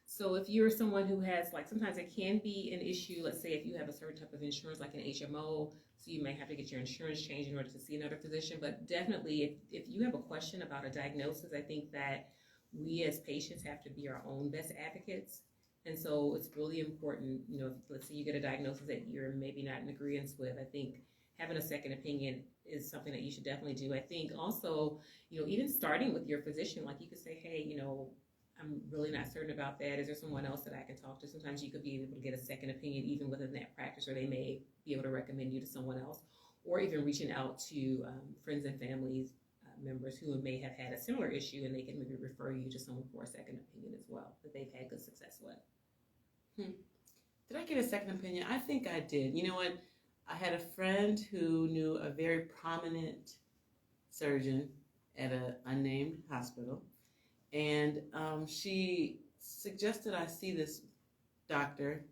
So if you're someone who has, like, sometimes it can be an issue, let's say if you have a certain type of insurance, like an HMO, so you may have to get your insurance changed in order to see another physician. But definitely, if you have a question about a diagnosis, I think that we as patients have to be our own best advocates. And so it's really important, if let's say you get a diagnosis that you're maybe not in agreement with, I think having a second opinion is something that you should definitely do. I think also, even starting with your physician, like you could say, hey, I'm really not certain about that. Is there someone else that I can talk to? Sometimes you could be able to get a second opinion even within that practice, or they may be able to recommend you to someone else, or even reaching out to friends and families members who may have had a similar issue, and they can maybe refer you to someone for a second opinion as well that they've had good success with. Did I get a second opinion? I think I did. You know what? I had a friend who knew a very prominent surgeon at an unnamed hospital, and she suggested I see this doctor,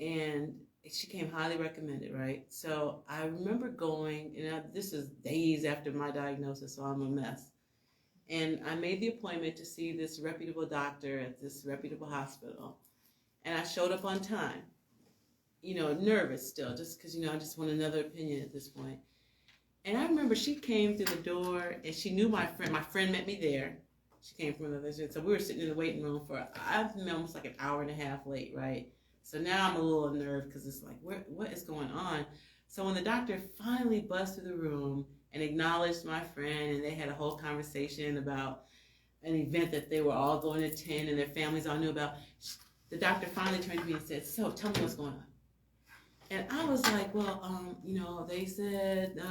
and she came highly recommended, right? So I remember going, and this is days after my diagnosis, so I'm a mess. And I made the appointment to see this reputable doctor at this reputable hospital. And I showed up on time, nervous still, just because, I just want another opinion at this point. And I remember she came through the door, and she knew my friend. My friend met me there. She came from another city. So we were sitting in the waiting room I've been almost like an hour and a half late, right? So now I'm a little unnerved because it's like, what is going on? So when the doctor finally buzzed through the room and acknowledged my friend, and they had a whole conversation about an event that they were all going to attend and their families all knew about, the doctor finally turned to me and said, so tell me what's going on. And I was like, well, they said, no,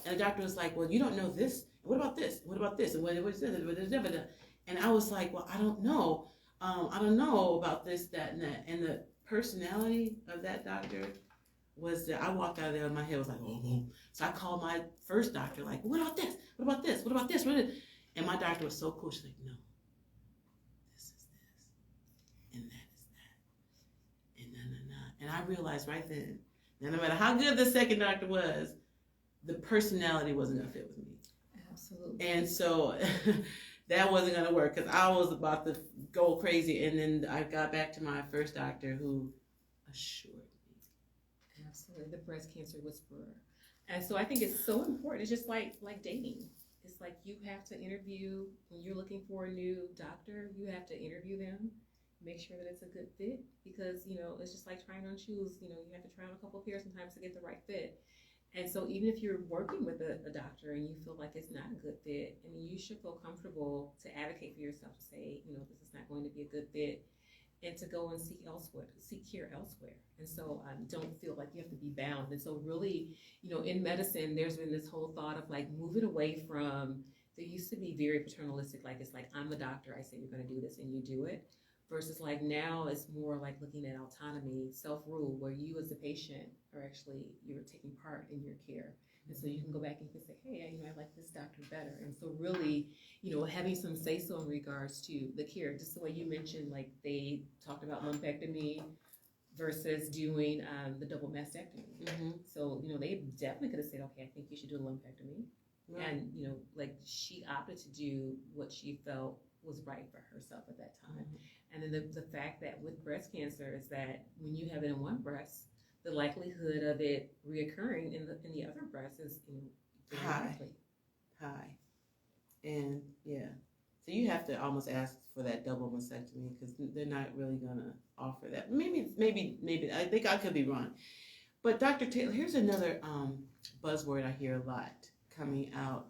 and the doctor was like, well, you don't know this. What about this? What about this? And what is this? And I was like, well, I don't know. I don't know about this, that, and that. And the personality of that doctor was that I walked out of there and my head was like, oh. So I called my first doctor, like, what about this? What about this? What about this? And my doctor was so cool. She's like, no, this is this, and that is that, and no. And I realized right then, that no matter how good the second doctor was, the personality wasn't going to fit with me. Absolutely. And so that wasn't going to work because I was about to go crazy. And then I got back to my first doctor who assured me. Absolutely. The breast cancer whisperer. And so I think it's so important. It's just like dating. It's like you have to interview, when you're looking for a new doctor, you have to interview them, make sure that it's a good fit, because, it's just like trying on shoes. You have to try on a couple of pairs sometimes to get the right fit. And so even if you're working with a doctor and you feel like it's not a good fit, you should feel comfortable to advocate for yourself, to say, this is not going to be a good fit, and to go and seek care elsewhere. And so don't feel like you have to be bound. And so really, in medicine, there's been this whole thought of like moving away from, there used to be very paternalistic, like it's like, I'm the doctor, I say you're going to do this and you do it. Versus like now it's more like looking at autonomy, self-rule, where you as the patient are actually, you're taking part in your care. And so you can go back and you can say, hey, I like this doctor better. And so really, having some say-so in regards to the care, just the way you mentioned, like they talked about lumpectomy versus doing the double mastectomy. Mm-hmm. So, they definitely could have said, okay, I think you should do a lumpectomy. Right. And, like she opted to do what she felt was right for herself at that time. Mm-hmm. And then the fact that with breast cancer is that when you have it in one breast, the likelihood of it reoccurring in the other breast is high. And yeah, so you have to almost ask for that double mastectomy because they're not really gonna offer that. Maybe I think I could be wrong. But Dr. Taylor, here's another buzzword I hear a lot coming out: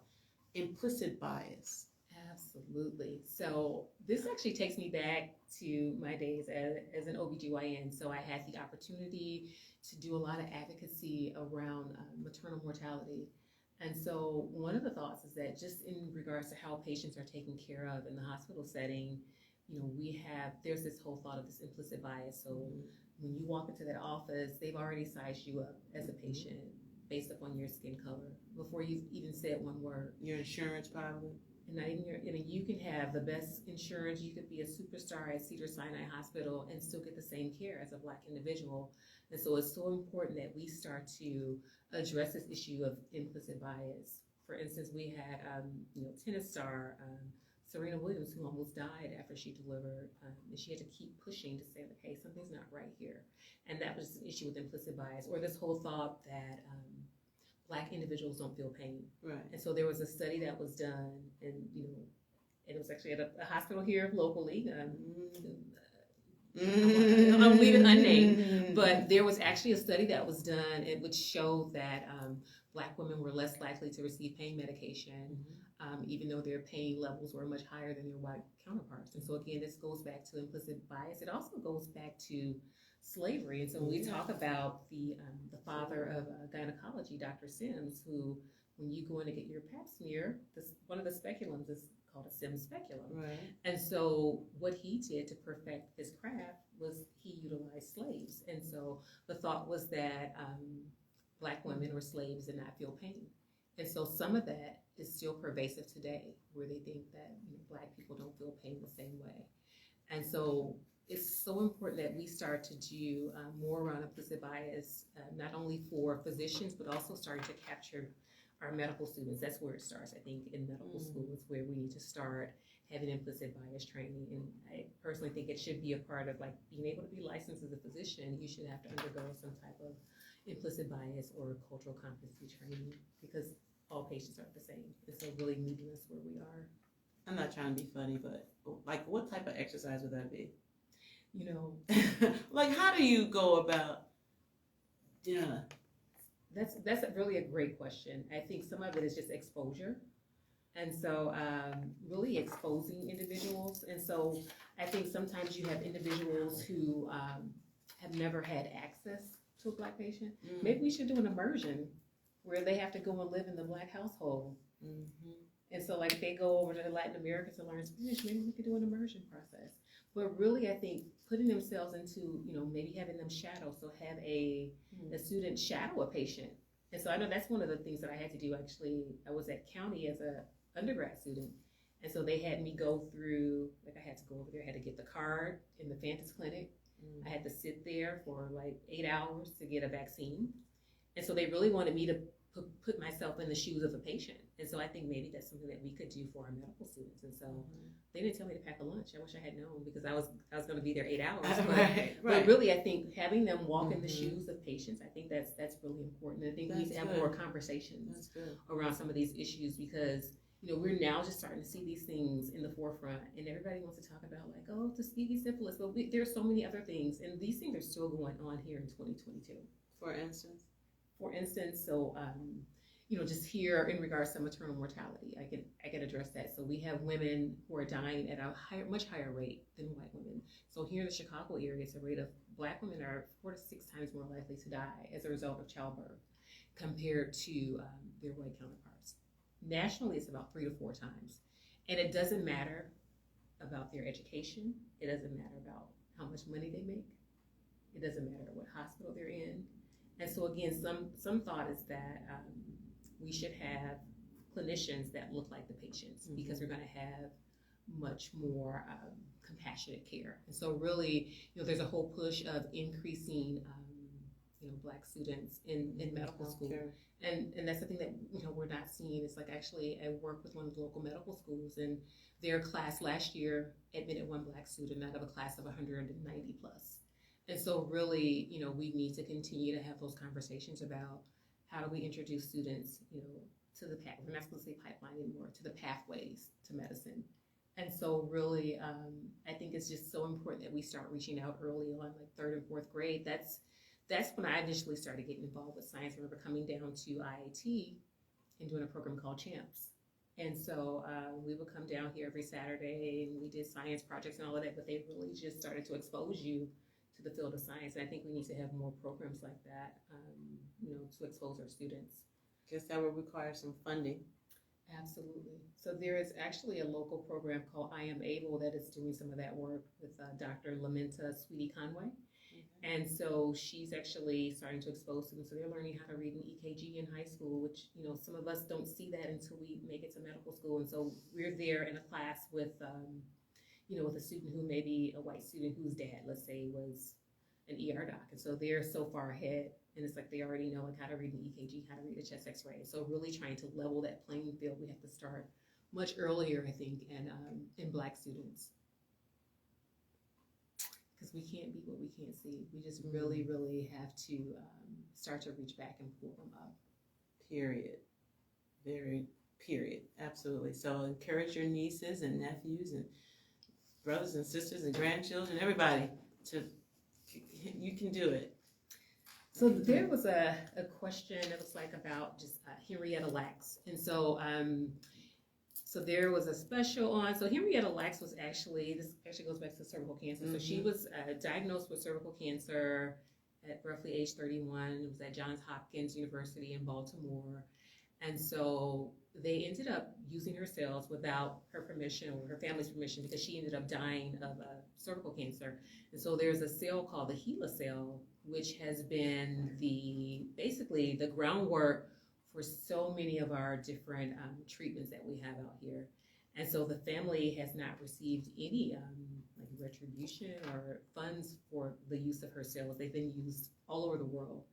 implicit bias. Absolutely. So this actually takes me back to my days as an OBGYN. So I had the opportunity to do a lot of advocacy around maternal mortality. And so one of the thoughts is that just in regards to how patients are taken care of in the hospital setting, there's this whole thought of this implicit bias. So when you walk into that office, they've already sized you up as a patient based upon your skin color before you've even said one word. Your insurance probably. And not even you can have the best insurance, you could be a superstar at Cedars-Sinai Hospital and still get the same care as a Black individual. And so it's so important that we start to address this issue of implicit bias. For instance, we had tennis star Serena Williams, who almost died after she delivered, and she had to keep pushing to say, okay, something's not right here. And that was an issue with implicit bias, or this whole thought that Black individuals don't feel pain. Right. And so there was a study that was done, and it was actually at a hospital here locally. I'll leave it unnamed, but there was actually a study that was done which showed that Black women were less likely to receive pain medication, even though their pain levels were much higher than their white counterparts. And so again, this goes back to implicit bias. It also goes back to slavery. And so when we talk about the father of gynecology, Dr. Sims, who, when you go in to get your pap smear, one of the speculums is called a Sims speculum. Right. And so what he did to perfect his craft was he utilized slaves. And so the thought was that Black women or slaves did not feel pain. And so some of that is still pervasive today, where they think that Black people don't feel pain the same way. And so it's so important that we start to do more around implicit bias, not only for physicians, but also starting to capture our medical students. That's where it starts, I think, in medical school is where we need to start having implicit bias training. And I personally think it should be a part of like being able to be licensed as a physician. You should have to undergo some type of implicit bias or cultural competency training, because all patients aren't the same. And so really meeting us where we are. I'm not trying to be funny, but like what type of exercise would that be? Like how do you go about, That's really a great question. I think some of it is just exposure. And so really exposing individuals. And so I think sometimes you have individuals who have never had access to a Black patient. Maybe we should do an immersion where they have to go and live in the Black household. And so like they go over to Latin America to learn Spanish, maybe we could do an immersion process. But really I think putting themselves into, maybe having them shadow, so have a student shadow a patient. And so I know that's one of the things that I had to do actually. I was at County as a undergrad student. And so they had me go through, like I had to go over there, I had to get the card in the Fantas Clinic. I had to sit there for like 8 hours to get a vaccine. And so they really wanted me to put myself in the shoes of a patient. And so I think maybe that's something that we could do for our medical students. And so they didn't tell me to pack a lunch. I wish I had known, because I was going to be there 8 hours. But really, I think having them walk in the shoes of patients, I think that's really important. And I think we need to have more conversations around some of these issues, because we're now just starting to see these things in the forefront, and everybody wants to talk about like, oh, Tuskegee syphilis. But there's so many other things, and these things are still going on here in 2022. For instance, so just here in regards to maternal mortality, I can address that. So we have women who are dying at a much higher rate than white women. So here in the Chicago area, it's a rate of Black women are 4 to 6 times more likely to die as a result of childbirth compared to their white counterparts. Nationally, it's about 3 to 4 times. And it doesn't matter about their education. It doesn't matter about how much money they make. It doesn't matter what hospital they're in. And so again, some thought is that we should have clinicians that look like the patients, because we're going to have much more compassionate care. And so really, there's a whole push of increasing Black students in medical school. And that's the thing that we're not seeing. It's like actually I work with one of the local medical schools, and their class last year admitted 1 Black student out of a class of 190 plus. And so really, we need to continue to have those conversations about how do we introduce students, to the path. We're not supposed to say pipeline anymore, to the pathways to medicine. And so really, I think it's just so important that we start reaching out early on, like 3rd and 4th grade. That's when I initially started getting involved with science. I remember coming down to IIT and doing a program called CHAMPS. And so we would come down here every Saturday, and we did science projects and all of that, but they really just started to expose you to the field of science. And I think we need to have more programs like that, to expose our students. Guess that would require some funding. Absolutely. So there is actually a local program called I Am Able that is doing some of that work with Dr. Lamenta Sweetie Conway. And so she's actually starting to expose students. So they're learning how to read an EKG in high school, which, some of us don't see that until we make it to medical school. And so we're there in a class with, with a student who may be a white student whose dad, let's say, was an ER doc. And so they're so far ahead, and it's like they already know like how to read an EKG, how to read a chest x-ray. So really trying to level that playing field, we have to start much earlier, I think, and in Black students. Because we can't beat what we can't see. We just really, really have to start to reach back and pull them up. Period. Period. Absolutely. So encourage your nieces and nephews and brothers and sisters and grandchildren, everybody, you can do it. So there was a question that was like about just Humidilax. And so so there was a special on, so Humidilax was this actually goes back to cervical cancer. So she was diagnosed with cervical cancer at roughly age 31. It was at Johns Hopkins University in Baltimore. And so they ended up using her cells without her permission or her family's permission, because she ended up dying of cervical cancer. And so there's a cell called the HeLa cell, which has been basically the groundwork for so many of our different treatments that we have out here. And so the family has not received any like retribution or funds for the use of her cells. They've been used all over the world.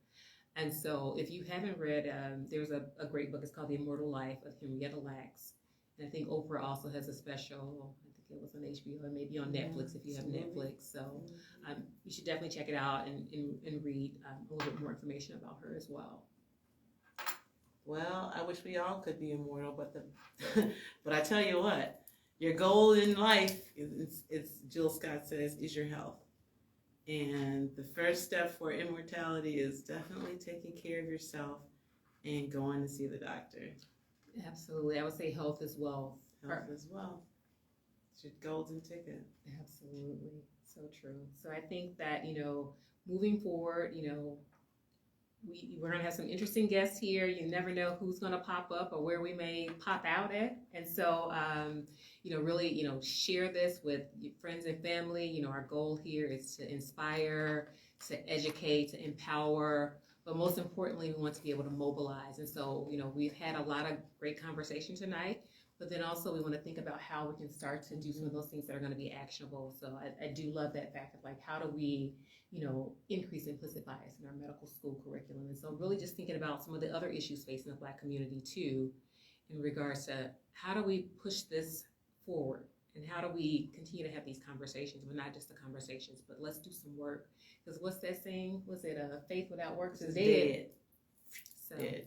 And so if you haven't read, there's a great book. It's called The Immortal Life of Henrietta. And I think Oprah also has a special, I think it was on HBO or maybe on Netflix if you have Netflix. So you should definitely check it out and read a little bit more information about her as well. Well, I wish we all could be immortal, but I tell you what, your goal in life is Jill Scott says, is your health. And the first step for immortality is definitely taking care of yourself and going to see the doctor. Absolutely. I would say health as well. Health as well. It's your golden ticket. Absolutely. So true. So I think that, moving forward, we're going to have some interesting guests here. You never know who's going to pop up or where we may pop out at. And so, really, share this with your friends and family. Our goal here is to inspire, to educate, to empower, but most importantly, we want to be able to mobilize. And so, we've had a lot of great conversation tonight, but then also we want to think about how we can start to do some of those things that are going to be actionable. So I do love that fact of like, how do we increase implicit bias in our medical school curriculum. And so really just thinking about some of the other issues facing the Black community too, in regards to how do we push this forward and how do we continue to have these conversations, but not just the conversations, but let's do some work. Because what's that saying? Was it faith without works is dead? So. Dead.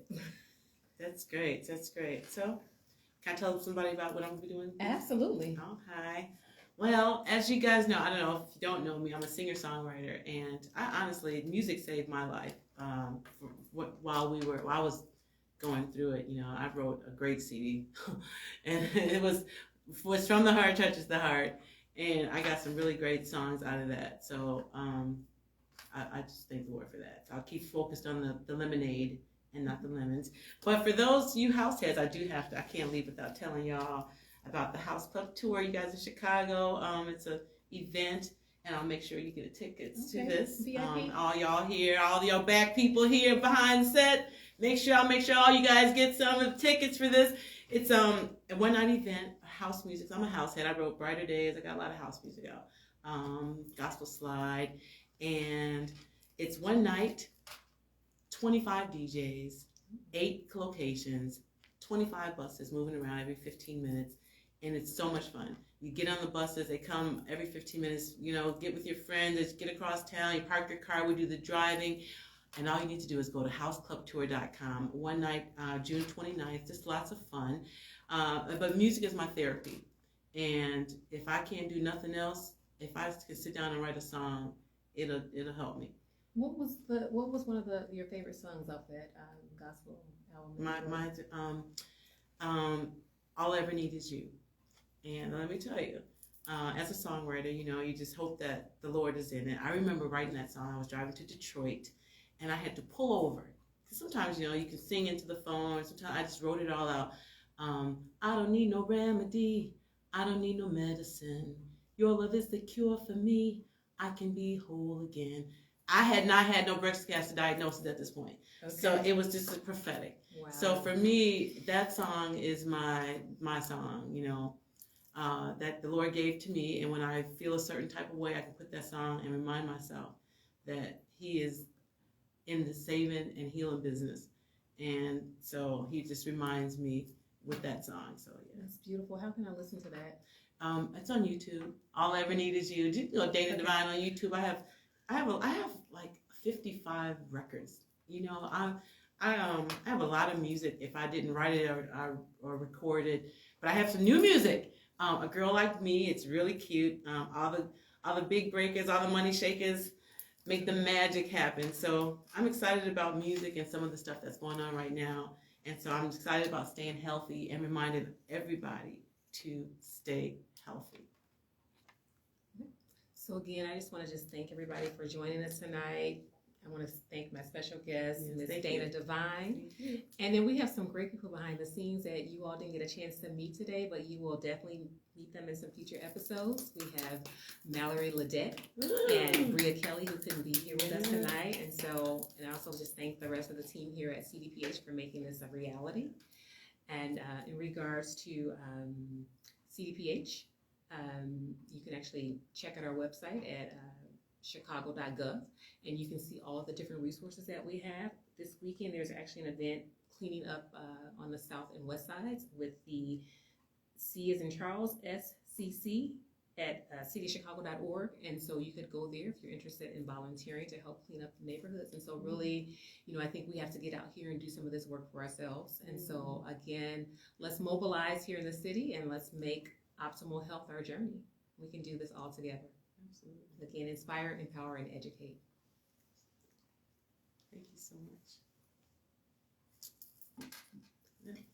That's great. That's great. So can I tell somebody about what I'm going to be doing? Absolutely. Okay. Well, as you guys know, I don't know if you don't know me, I'm a singer-songwriter, and I honestly, music saved my life. While I was going through it, I wrote a great CD, and it was from the heart touches the heart, and I got some really great songs out of that. So I just thank the Lord for that. So I'll keep focused on the lemonade and not the lemons. But for those you house heads, I can't leave without telling y'all about the House Club Tour. You guys in Chicago, it's an event, and I'll make sure you get tickets to this. All y'all here, all y'all back people here behind the set, make sure all you guys get some of the tickets for this. It's a one-night event, house music. I'm a house head. I wrote Brighter Days. I got a lot of house music out. Gospel Slide, and it's one night, 25 DJs, 8 locations, 25 buses moving around every 15 minutes. And it's so much fun. You get on the buses, they come every 15 minutes, get with your friends, get across town, you park your car, we do the driving. And all you need to do is go to houseclubtour.com. One night, June 29th, just lots of fun. But music is my therapy. And if I can't do nothing else, if I can sit down and write a song, it'll help me. What was one of your favorite songs off that gospel album? Mine's All I Ever Need Is You. And let me tell you, as a songwriter, you just hope that the Lord is in it. I remember writing that song. I was driving to Detroit, and I had to pull over. Because sometimes, you can sing into the phone. Sometimes I just wrote it all out. I don't need no remedy. I don't need no medicine. Your love is the cure for me. I can be whole again. I had not had no breast cancer diagnosis at this point. Okay. So it was just a prophetic. Wow. So for me, that song is my song, that the Lord gave to me. And when I feel a certain type of way, I can put that song and remind myself that He is in the saving and healing business. And so He just reminds me with that song. So yeah. That's beautiful. How can I listen to that? It's on YouTube. All I Ever Need Is You. Dana Divine on YouTube. I have like 55 records. I have a lot of music. If I didn't write it or record it, but I have some new music. A Girl Like Me. It's really cute. All the big breakers, all the money shakers, make the magic happen. So I'm excited about music and some of the stuff that's going on right now. And so I'm excited about staying healthy and reminding everybody to stay healthy. So again, I just want to thank everybody for joining us tonight. I want to thank my special guest, Yes, Ms. thank Dana you. Devine. Thank you. And then we have some great people behind the scenes that you all didn't get a chance to meet today, but you will definitely meet them in some future episodes. We have Mallory Ledette and Bria Kelly, who couldn't be here with us tonight. And I also just thank the rest of the team here at CDPH for making this a reality. And in regards to CDPH, you can actually check out our website at chicago.gov, and you can see all of the different resources that we have. This weekend, there's actually an event cleaning up on the south and west sides with the C as in Charles, SCC at citychicago.org. And so you could go there if you're interested in volunteering to help clean up the neighborhoods. And so really, I think we have to get out here and do some of this work for ourselves. And so again, let's mobilize here in the city and let's make optimal health our journey. We can do this all together. Absolutely. Again, inspire, empower, and educate. Thank you so much.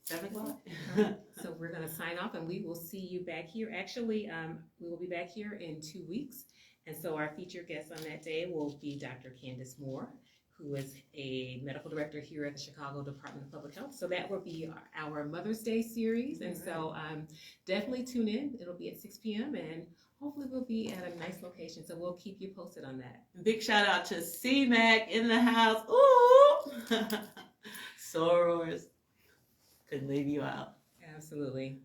7 o'clock. So we're going to sign off, and we will see you back here. Actually, we will be back here in 2 weeks. And so our featured guest on that day will be Dr. Candace Moore, who is a medical director here at the Chicago Department of Public Health. So that will be our Mother's Day series. And so definitely tune in. It'll be at 6 p.m. and hopefully we'll be at a nice location. So we'll keep you posted on that. Big shout out to C-Mac in the house. Ooh! Sorors. Couldn't leave you out. Absolutely.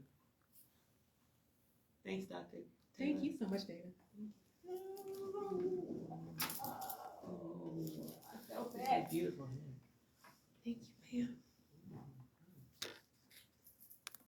Thanks, Doctor. Thank you so much, David. I felt that. Beautiful. Thank you, ma'am.